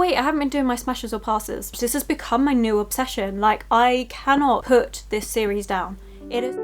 wait, I haven't been doing my smashes or passes. This has become my new obsession. Like, I cannot put this series down. It is...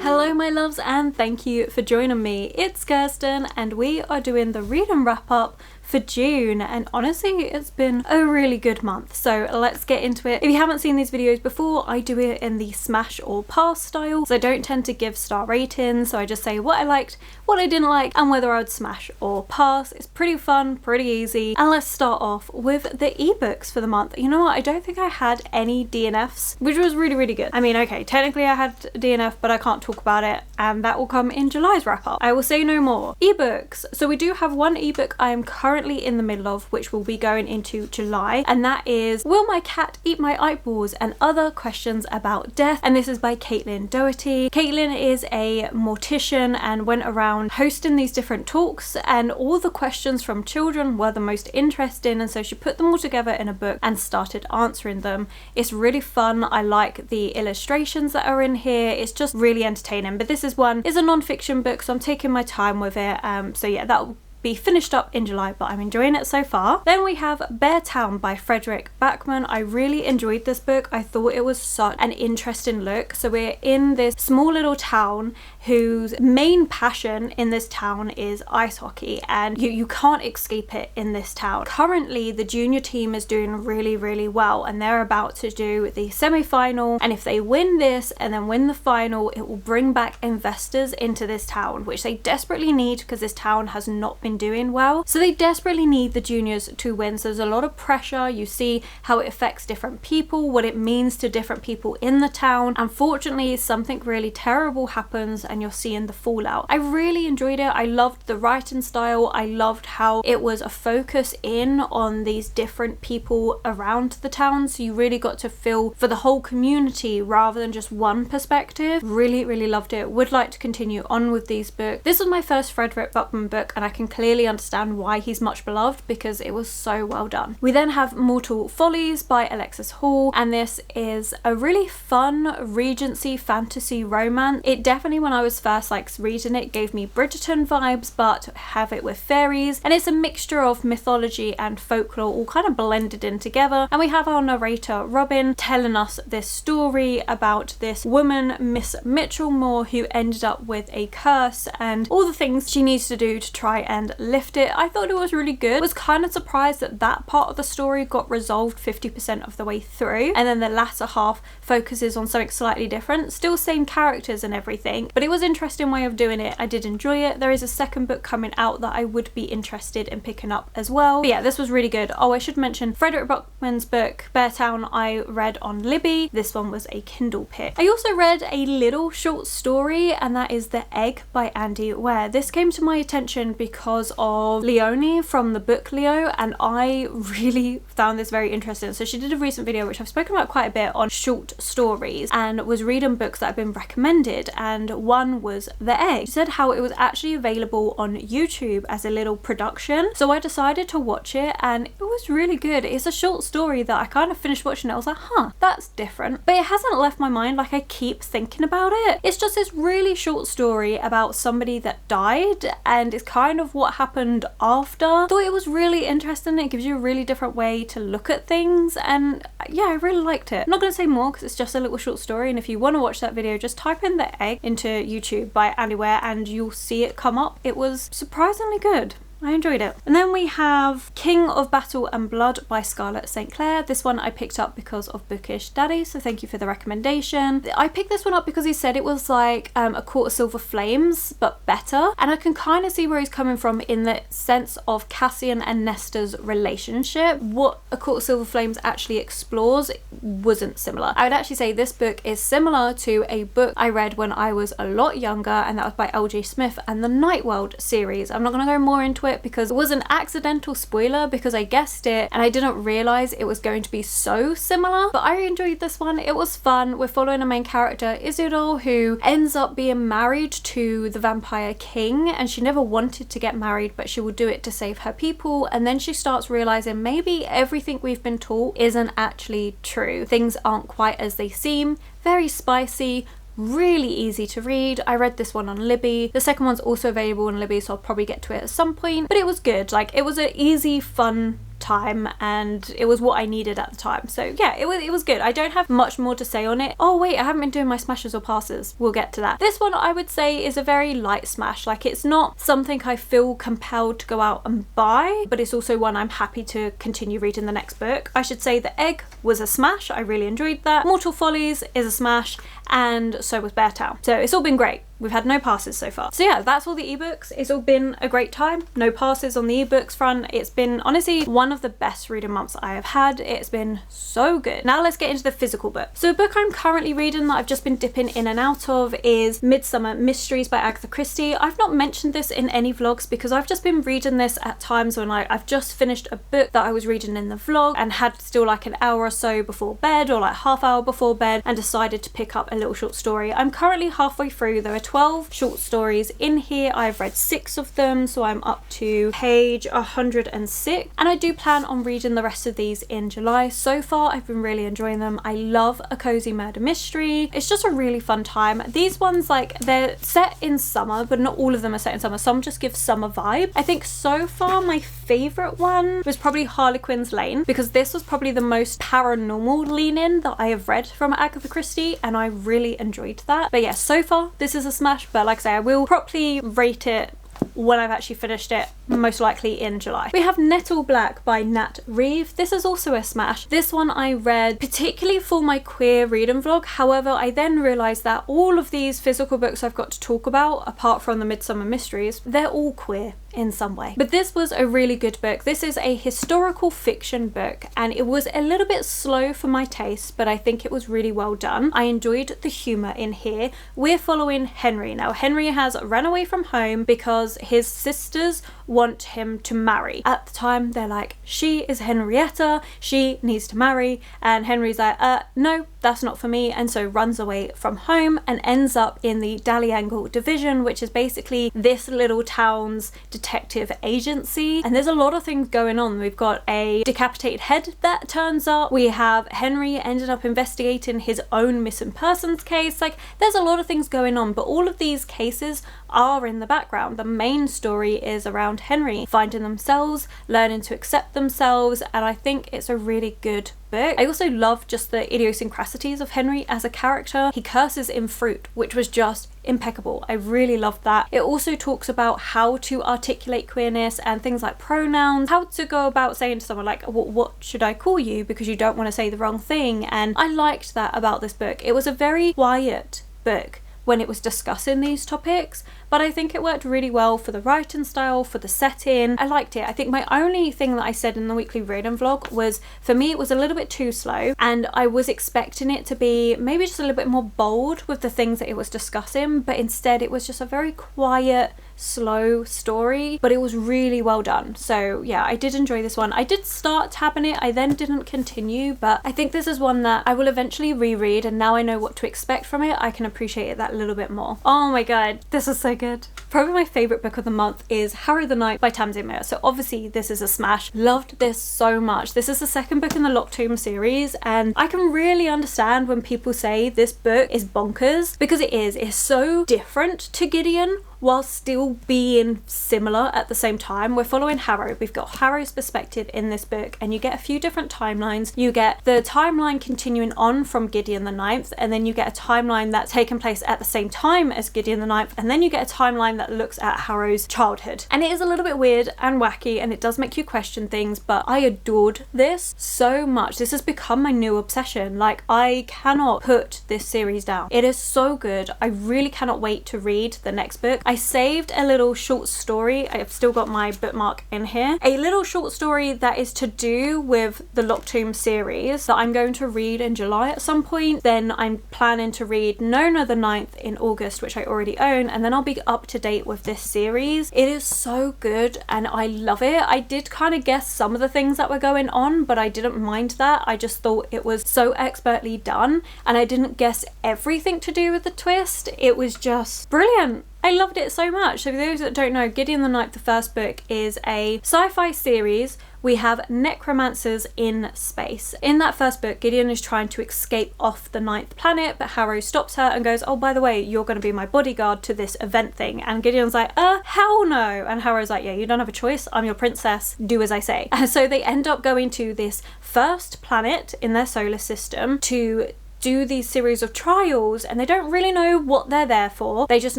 Hello my loves, and thank you for joining me. It's Kirsten and we are doing the read and wrap up for June, and honestly it's been a really good month, so let's get into it. If you haven't seen these videos before, I do it in the smash or pass style, so I don't tend to give star ratings, so I just say what I liked, what I didn't like, and whether I would smash or pass. It's pretty fun, pretty easy. And let's start off with the ebooks for the month. You know what, I don't think I had any DNFs, which was really good. I mean, okay, technically I had DNF, but I can't talk about it, and that will come in July's wrap up. I will say no more. Ebooks. So we do have one ebook I am currently in the middle of, which will be going into July, and that is Will My Cat Eat My Eyeballs and Other Questions About Death, and this is by Caitlin Doherty. Caitlin is a mortician and went around hosting these different talks, and all the questions from children were the most interesting, and so she put them all together in a book and started answering them. It's really fun. I like the illustrations that are in here. It's just really entertaining, but this is a non-fiction book, so I'm taking my time with it. So yeah, that will be finished up in July, but I'm enjoying it so far. Then we have Bear Town by Frederick Backman. I really enjoyed this book. I thought it was such an interesting look. So we're in this small little town whose main passion in this town is ice hockey, and you can't escape it in this town. Currently the junior team is doing really well, and they're about to do the semi-final, and if they win this and then win the final, it will bring back investors into this town, which they desperately need because this town has not been doing well. So they desperately need the juniors to win. So there's a lot of pressure. You see how it affects different people, what it means to different people in the town. Unfortunately, something really terrible happens and you're seeing the fallout. I really enjoyed it. I loved the writing style. I loved how it was a focus in on these different people around the town, so you really got to feel for the whole community rather than just one perspective. Really loved it. Would like to continue on with these books. This was my first Frederick Backman book, and I can clearly understand why he's much beloved because it was so well done. We then have Mortal Follies by Alexis Hall, and this is a really fun Regency fantasy romance. It definitely, when I was first reading it, gave me Bridgerton vibes, but have it with fairies, and it's a mixture of mythology and folklore all kind of blended in together. And we have our narrator Robin telling us this story about this woman, Miss Mitchellmore, who ended up with a curse and all the things she needs to do to try and lift it. I thought it was really good. Was kind of surprised that that part of the story got resolved 50% of the way through, and then the latter half focuses on something slightly different. Still same characters and everything, but it was an interesting way of doing it. I did enjoy it. There is a second book coming out that I would be interested in picking up as well. But yeah, this was really good. Oh, I should mention Frederick Backman's book Bear Town I read on Libby. This one was a Kindle pick. I also read a little short story, and that is The Egg by Andy Ware. This came to my attention because of Leonie from the book Leo, and I really found this very interesting. So she did a recent video, which I've spoken about quite a bit, on short stories, and was reading books that have been recommended, and one was The Egg. She said how it was actually available on YouTube as a little production, so I decided to watch it, and it was really good. It's a short story that I kind of finished watching it. I was like, huh, that's different, but it hasn't left my mind. Like, I keep thinking about it. It's just this really short story about somebody that died, and it's kind of what happened after. I thought it was really interesting. It gives you a really different way to look at things, and yeah, I really liked it. I'm not going to say more because it's just a little short story, and if you want to watch that video, just type in The Egg into YouTube by Andy Ware and you'll see it come up. It was surprisingly good. I enjoyed it. And then we have King of Battle and Blood by Scarlett St. Clair. This one I picked up because of Bookish Daddy, so thank you for the recommendation. I picked this one up because he said it was like A Court of Silver Flames, but better. And I can kind of see where he's coming from in the sense of Cassian and Nestor's relationship. What A Court of Silver Flames actually explores wasn't similar. I would actually say this book is similar to a book I read when I was a lot younger, and that was by L.J. Smith and the Night World series. I'm not going to go more into it because it was an accidental spoiler because I guessed it and I didn't realize it was going to be so similar, but I enjoyed this one. It was fun. We're following a main character, Isidore, who ends up being married to the vampire king, and she never wanted to get married, but she will do it to save her people, and then she starts realizing maybe everything we've been taught isn't actually true. Things aren't quite as they seem. Very spicy, really easy to read. I read this one on Libby. The second one's also available on Libby, so I'll probably get to it at some point, but it was good. Like, it was an easy, fun time, and it was what I needed at the time. So yeah, it was good. I don't have much more to say on it. Oh wait, I haven't been doing my smashes or passes. We'll get to that. This one I would say is a very light smash. Like, it's not something I feel compelled to go out and buy, but it's also one I'm happy to continue reading the next book. I should say The Egg was a smash. I really enjoyed that. Mortal Follies is a smash, and so was Beartown. So it's all been great. We've had no passes so far. So yeah, that's all the ebooks. It's all been a great time. No passes on the ebooks front. It's been honestly one of the best reading months I have had. It's been so good. Now let's get into the physical book. So a book I'm currently reading that I've just been dipping in and out of is Midsummer Mysteries by Agatha Christie. I've not mentioned this in any vlogs because I've just been reading this at times when I've just finished a book that I was reading in the vlog and had still like an hour or so before bed, or like half hour before bed, and decided to pick up a little short story. I'm currently halfway through. There are 12 short stories in here. I've read 6 of them, so I'm up to page 106, and I do plan on reading the rest of these in July. So far I've been really enjoying them. I love a cozy murder mystery. It's just a really fun time. These ones, like, they're set in summer, but not all of them are set in summer. Some just give summer vibe. I think so far my favorite one was probably Harlequin's Lane, because this was probably the most paranormal lean-in that I have read from Agatha Christie, and I really enjoyed that. But yeah, so far this is a smash, but like I say, I will properly rate it when I've actually finished it, most likely in July. We have Nettle Black by Nat Reeve. This is also a smash. This one I read particularly for my queer reading vlog. However, I then realised that all of these physical books I've got to talk about, apart from the Midsummer Mysteries, they're all queer in some way. But this was a really good book. This is a historical fiction book, and it was a little bit slow for my taste, but I think it was really well done. I enjoyed the humour in here. We're following Henry. Now, Henry has run away from home because his sisters want him to marry. At the time, they're like, she is Henrietta, she needs to marry, and Henry's like, no, that's not for me, and so runs away from home and ends up in the Daliangle Division, which is basically this little town's detective agency. And there's a lot of things going on. We've got a decapitated head that turns up. We have Henry ended up investigating his own missing persons case. Like, there's a lot of things going on, but all of these cases are in the background. The main story is around Henry finding themselves, learning to accept themselves, and I think it's a really good book. I also love just the idiosyncrasies of Henry as a character. He curses in fruit, which was just impeccable. I really loved that. It also talks about how to articulate queerness and things like pronouns, how to go about saying to someone like, what should I call you, because you don't want to say the wrong thing. And I liked that about this book. It was a very quiet book when it was discussing these topics, but I think it worked really well for the writing style, for the setting. I liked it. I think my only thing that I said in the weekly reading vlog was, for me, it was a little bit too slow, and I was expecting it to be maybe just a little bit more bold with the things that it was discussing, but instead it was just a very quiet, slow story, but it was really well done. So yeah, I did enjoy this one. I did start tabbing it, I then didn't continue, but I think this is one that I will eventually reread, and now I know what to expect from it, I can appreciate it that little bit more. Oh my god, this is so good. Probably my favourite book of the month is Harrow the Night by Tamsin Muir. So obviously this is a smash. Loved this so much. This is the second book in the Locked Tomb series, and I can really understand when people say this book is bonkers, because it is. It's so different to Gideon while still being similar at the same time. We're following Harrow. We've got Harrow's perspective in this book, and you get a few different timelines. You get the timeline continuing on from Gideon the Ninth, and then you get a timeline that's taken place at the same time as Gideon the Ninth, and then you get a timeline that looks at Harrow's childhood. And it is a little bit weird and wacky, and it does make you question things, but I adored this so much. This has become my new obsession. Like, I cannot put this series down. It is so good. I really cannot wait to read the next book. I saved a little short story. I've still got my bookmark in here. A little short story that is to do with the Locked Tomb series that I'm going to read in July at some point. Then I'm planning to read Nona the Ninth in August, which I already own, and then I'll be up to date with this series. It is so good and I love it. I did kind of guess some of the things that were going on, but I didn't mind that. I just thought it was so expertly done, and I didn't guess everything to do with the twist. It was just brilliant. I loved it so much. So for those that don't know, Gideon the Ninth, the first book, is a sci-fi series. We have necromancers in space. In that first book, Gideon is trying to escape off the 9th planet, but Harrow stops her and goes, oh, by the way, you're going to be my bodyguard to this event thing. And Gideon's like, hell no. And Harrow's like, yeah, you don't have a choice. I'm your princess. Do as I say. And so they end up going to this first planet in their solar system to do these series of trials, and they don't really know what they're there for. They just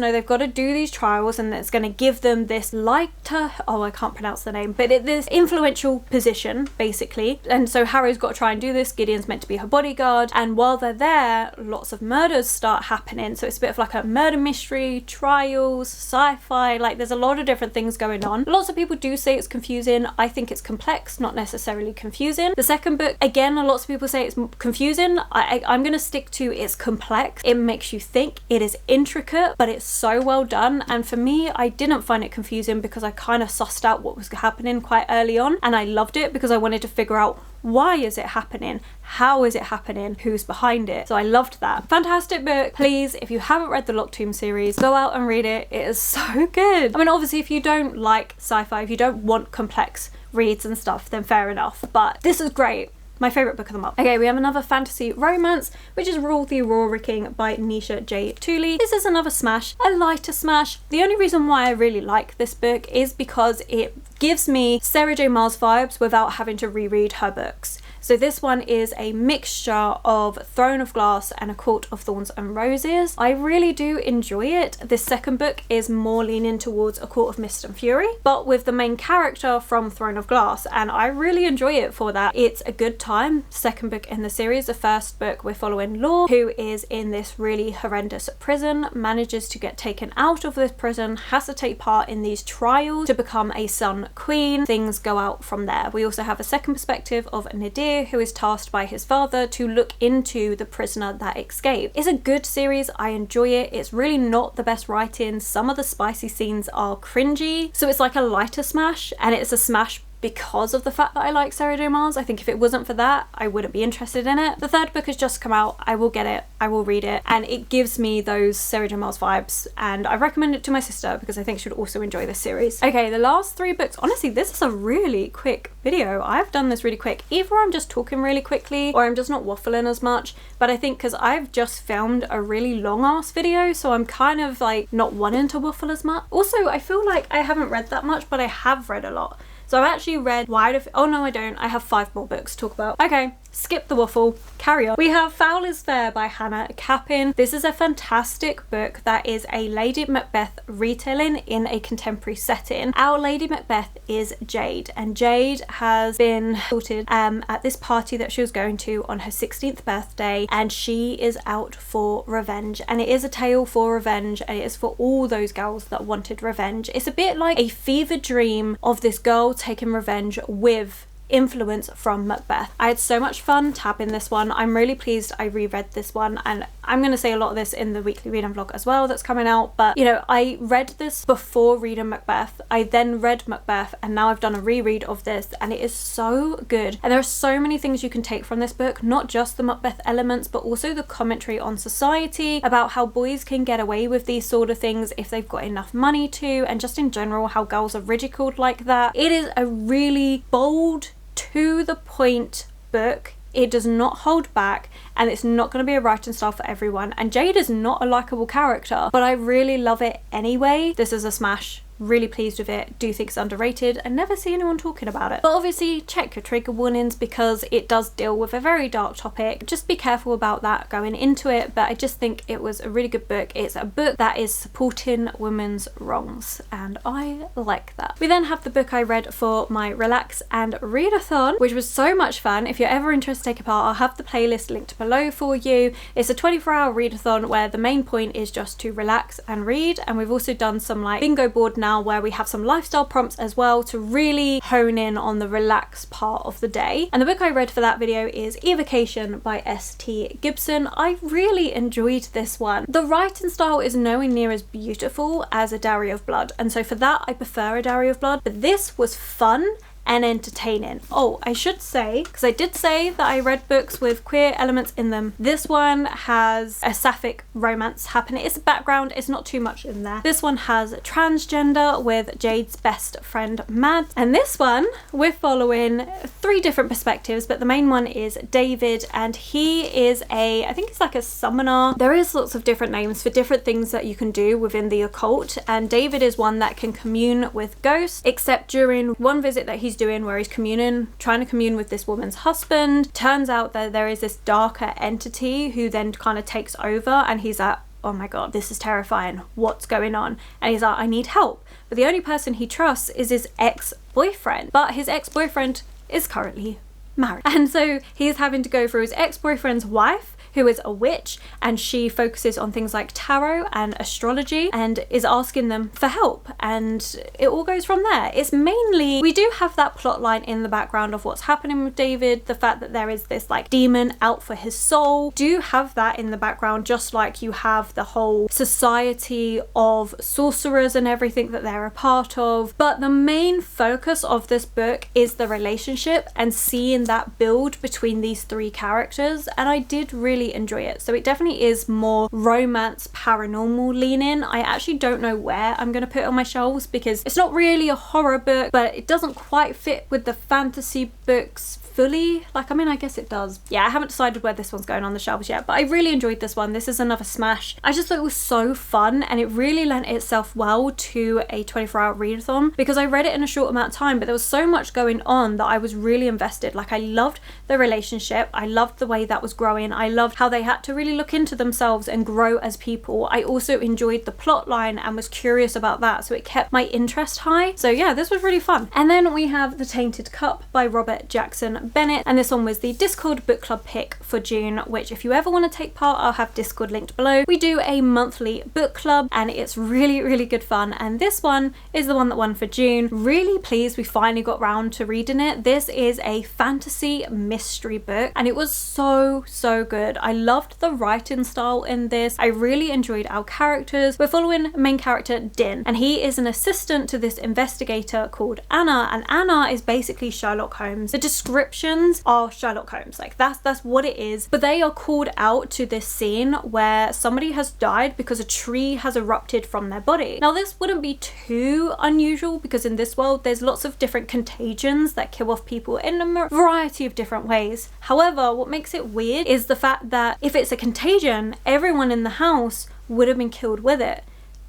know they've got to do these trials, and it's going to give them this I can't pronounce the name, but this influential position basically. And so Harrow's got to try and do this. Gideon's meant to be her bodyguard, and while they're there, lots of murders start happening. So it's a bit of like a murder mystery, trials, sci-fi, like there's a lot of different things going on. Lots of people do say it's confusing. I think it's complex, not necessarily confusing. The second book, again, lots of people say it's confusing. I'm going to stick to it's complex. It makes you think. It is intricate, but it's so well done. And for me, I didn't find it confusing because I kind of sussed out what was happening quite early on, and I loved it because I wanted to figure out why is it happening? How is it happening? Who's behind it? So I loved that. Fantastic book. Please, if you haven't read the Locked Tomb series, go out and read it. It is so good. I mean, obviously, if you don't like sci-fi, if you don't want complex reads and stuff, then fair enough. But this is great. My favourite book of the month. Okay, we have another fantasy romance, which is Rule the Aurora King by Nisha J. Tooley. This is another smash, a lighter smash. The only reason why I really like this book is because it gives me Sarah J. Maas vibes without having to reread her books. So this one is a mixture of Throne of Glass and A Court of Thorns and Roses. I really do enjoy it. This second book is more leaning towards A Court of Mist and Fury, but with the main character from Throne of Glass, and I really enjoy it for that. It's a good time. Second book in the series. The first book we're following Law, who is in this really horrendous prison, manages to get taken out of this prison, has to take part in these trials to become a Sun Queen. Things go out from there. We also have a second perspective of Nadir, who is tasked by his father to look into the prisoner that escaped. It's a good series. I enjoy it. It's really not the best writing. Some of the spicy scenes are cringy, so it's like a lighter smash, and it's a smash because of the fact that I like Sarah J. Maas. I think if it wasn't for that, I wouldn't be interested in it. The third book has just come out. I will get it. I will read it. And it gives me those Sarah J. Maas vibes. And I recommend it to my sister because I think she would also enjoy this series. Okay, the last three books. Honestly, this is a really quick video. I've done this really quick. Either I'm just talking really quickly or I'm just not waffling as much. But I think because I've just filmed a really long ass video, so I'm kind of like not wanting to waffle as much. Also, I feel like I haven't read that much, but I have read a lot. So I've actually read oh no I don't, I have 5 more books to talk about. Okay, skip the waffle, carry on. We have Foul is Fair by Hannah Capin. This is a fantastic book that is a Lady Macbeth retelling in a contemporary setting. Our Lady Macbeth is Jade, and Jade has been sorted at this party that she was going to on her 16th birthday, and she is out for revenge. And it is a tale for revenge, and it is for all those girls that wanted revenge. It's a bit like a fever dream of this girl taking revenge with influence from Macbeth. I had so much fun tapping this one. I'm really pleased I reread this one, and I'm going to say a lot of this in the weekly reading vlog as well that's coming out. But you know, I read this before reading Macbeth. I then read Macbeth, and now I've done a reread of this, and it is so good. And there are so many things you can take from this book, not just the Macbeth elements, but also the commentary on society, about how boys can get away with these sort of things if they've got enough money to, and just in general how girls are ridiculed like that. It is a really bold, to the point book. It does not hold back, and it's not going to be a writing style for everyone, and Jade is not a likable character, but I really love it anyway. This is a smash. Really pleased with it. Do think it's underrated. I never see anyone talking about it. But obviously check your trigger warnings because it does deal with a very dark topic. Just be careful about that going into it, but I just think it was a really good book. It's a book that is supporting women's wrongs, and I like that. We then have the book I read for my relax and readathon, which was so much fun. If you're ever interested to take a part, I'll have the playlist linked below for you. It's a 24-hour readathon where the main point is just to relax and read, and we've also done some like bingo board now where we have some lifestyle prompts as well to really hone in on the relax part of the day. And the book I read for that video is Evocation by S.T. Gibson. I really enjoyed this one. The writing style is nowhere near as beautiful as A Dowry of Blood, and so for that I prefer A Dowry of Blood, but this was fun and entertaining. Oh, I should say, because I did say that I read books with queer elements in them, this one has a sapphic romance happening. It's a background, it's not too much in there. This one has transgender with Jade's best friend Mad, and this one we're following 3 different perspectives, but the main one is David, and he is I think it's like a summoner. There is lots of different names for different things that you can do within the occult, and David is one that can commune with ghosts, except during one visit that he's doing where he's trying to commune with this woman's husband, turns out that there is this darker entity who then kind of takes over, and he's like, oh my god, this is terrifying, what's going on? And he's like, I need help. But the only person he trusts is his ex-boyfriend, but his ex-boyfriend is currently married, and so he's having to go through his ex-boyfriend's wife, who is a witch, and she focuses on things like tarot and astrology and is asking them for help, and it all goes from there. It's mainly, we do have that plot line in the background of what's happening with David, the fact that there is this like demon out for his soul, do have that in the background, just like you have the whole society of sorcerers and everything that they're a part of. But the main focus of this book is the relationship and seeing that build between these 3 characters, and I did really enjoy it. So it definitely is more romance, paranormal leaning. I actually don't know where I'm going to put it on my shelves because it's not really a horror book, but it doesn't quite fit with the fantasy books fully. Like, I mean, I guess it does. Yeah, I haven't decided where this one's going on the shelves yet, but I really enjoyed this one. This is another smash. I just thought it was so fun, and it really lent itself well to a 24-hour readathon because I read it in a short amount of time, but there was so much going on that I was really invested. Like, I loved the relationship. I loved the way that was growing. I loved how they had to really look into themselves and grow as people. I also enjoyed the plot line and was curious about that, so it kept my interest high. So yeah, this was really fun. And then we have The Tainted Cup by Robert Jackson Bennett, and this one was the Discord book club pick for June, which if you ever want to take part, I'll have Discord linked below. We do a monthly book club and it's really good fun, and this one is the one that won for June. Really pleased we finally got round to reading it. This is a fantasy mystery book and it was so good. I loved the writing style in this. I really enjoyed our characters. We're following main character Din, and he is an assistant to this investigator called Anna, and Anna is basically Sherlock Holmes. The descriptions are Sherlock Holmes, like that's what it is, but they are called out to this scene where somebody has died because a tree has erupted from their body. Now this wouldn't be too unusual because in this world there's lots of different contagions that kill off people in a variety of different ways. However, what makes it weird is the fact that if it's a contagion, everyone in the house would have been killed with it.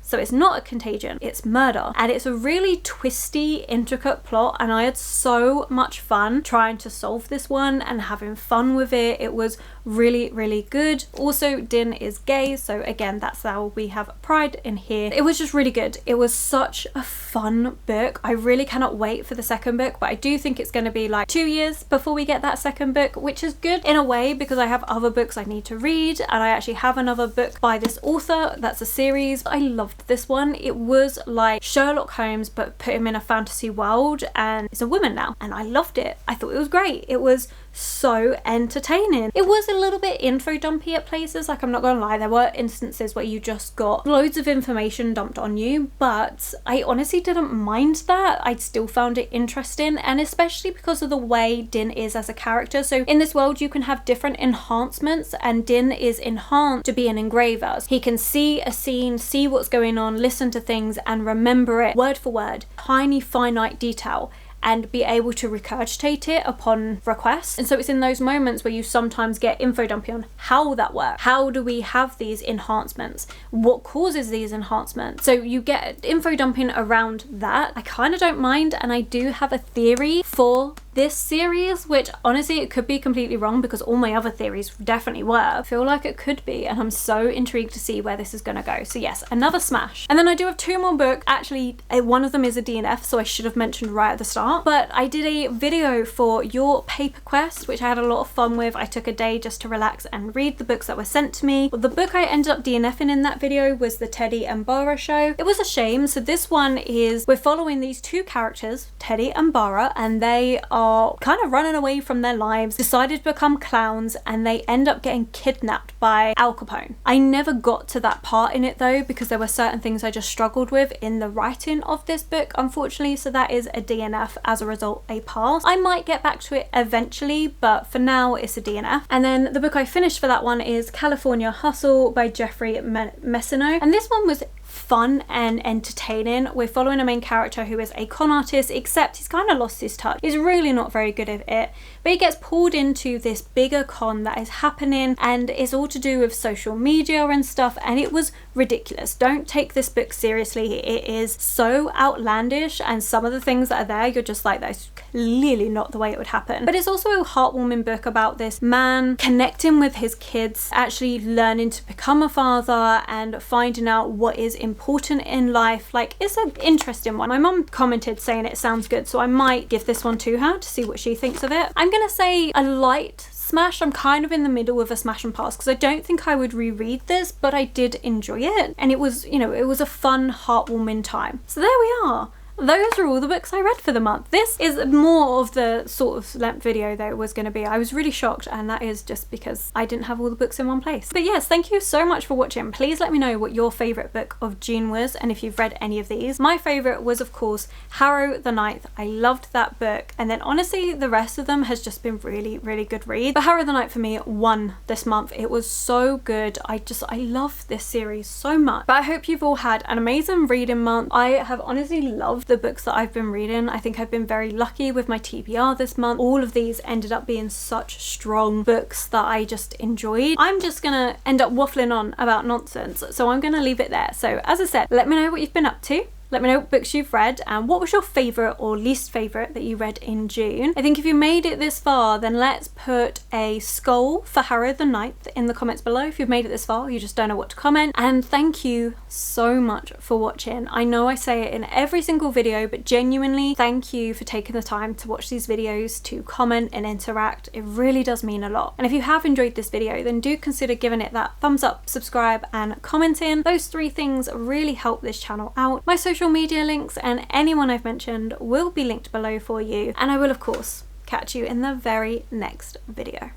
So it's not a contagion, it's murder. And it's a really twisty, intricate plot, and I had so much fun trying to solve this one and having fun with it. It was really good. Also, Din is gay, so again, that's how we have pride in here. It was just really good. It was such a fun book. I really cannot wait for the second book, but I do think it's going to be like 2 years before we get that second book, which is good in a way because I have other books I need to read, and I actually have another book by this author that's a series. I loved this one. It was like Sherlock Holmes but put him in a fantasy world, and it's a woman now, and I loved it. I thought it was great. It was so entertaining. It was a little bit info dumpy at places, like I'm not gonna lie, there were instances where you just got loads of information dumped on you, but I honestly didn't mind that. I still found it interesting, and especially because of the way Din is as a character. So in this world you can have different enhancements, and Din is enhanced to be an engraver. He can see a scene, see what's going on, listen to things and remember it word for word, tiny finite detail, and be able to regurgitate it upon request. And so it's in those moments where you sometimes get info dumping on how that works. How do we have these enhancements? What causes these enhancements? So you get info dumping around that. I kind of don't mind, and I do have a theory for this series, which honestly it could be completely wrong because all my other theories definitely were. I feel like it could be, and I'm so intrigued to see where this is gonna go. So yes, another smash. And then I do have 2 more books. Actually, one of them is a DNF, so I should have mentioned right at the start, but I did a video for Your Paper Quest, which I had a lot of fun with. I took a day just to relax and read the books that were sent to me. Well, the book I ended up DNFing in that video was the Teddy and Bara show. It was a shame. So this one is, we're following these 2 characters, Teddy and Bara, and they are are kind of running away from their lives, decided to become clowns, and they end up getting kidnapped by Al Capone. I never got to that part in it though, because there were certain things I just struggled with in the writing of this book, unfortunately, so that is a DNF, as a result a pass. I might get back to it eventually, but for now it's a DNF. And then the book I finished for that one is California Hustle by Jeffrey Messino, and this one was fun and entertaining. We're following a main character who is a con artist, except he's kind of lost his touch. He's really not very good at it, but he gets pulled into this bigger con that is happening, and it's all to do with social media and stuff, and it was ridiculous. Don't take this book seriously. It is so outlandish, and some of the things that are there, you're just like, that's clearly not the way it would happen. But it's also a heartwarming book about this man connecting with his kids, actually learning to become a father and finding out what is important in life. Like, it's an interesting one. My mum commented saying it sounds good, so I might give this one to her to see what she thinks of it. I'm gonna say a light smash. I'm kind of in the middle of a smash and pass, because I don't think I would reread this, but I did enjoy it, and it was, you know, it was a fun, heartwarming time. So there we are. Those are all the books I read for the month. This is more of the sort of length video that it was going to be. I was really shocked, and that is just because I didn't have all the books in one place. But yes, thank you so much for watching. Please let me know what your favourite book of June was, and if you've read any of these. My favourite was, of course, Harrow the Ninth. I loved that book, and then honestly the rest of them has just been really, really good reads. But Harrow the Ninth for me won this month. It was so good. I love this series so much. But I hope you've all had an amazing reading month. I have honestly loved the books that I've been reading. I think I've been very lucky with my TBR this month. All of these ended up being such strong books that I just enjoyed. I'm just gonna end up waffling on about nonsense, so I'm gonna leave it there. So as I said, let me know what you've been up to. Let me know what books you've read and what was your favourite or least favourite that you read in June. I think if you made it this far, then let's put a skull for Harrow the Ninth in the comments below. If you've made it this far, you just don't know what to comment. And thank you so much for watching. I know I say it in every single video, but genuinely thank you for taking the time to watch these videos, to comment and interact. It really does mean a lot. And if you have enjoyed this video, then do consider giving it that thumbs up, subscribe and commenting. Those three things really help this channel out. My social media links and anyone I've mentioned will be linked below for you, and I will of course catch you in the very next video.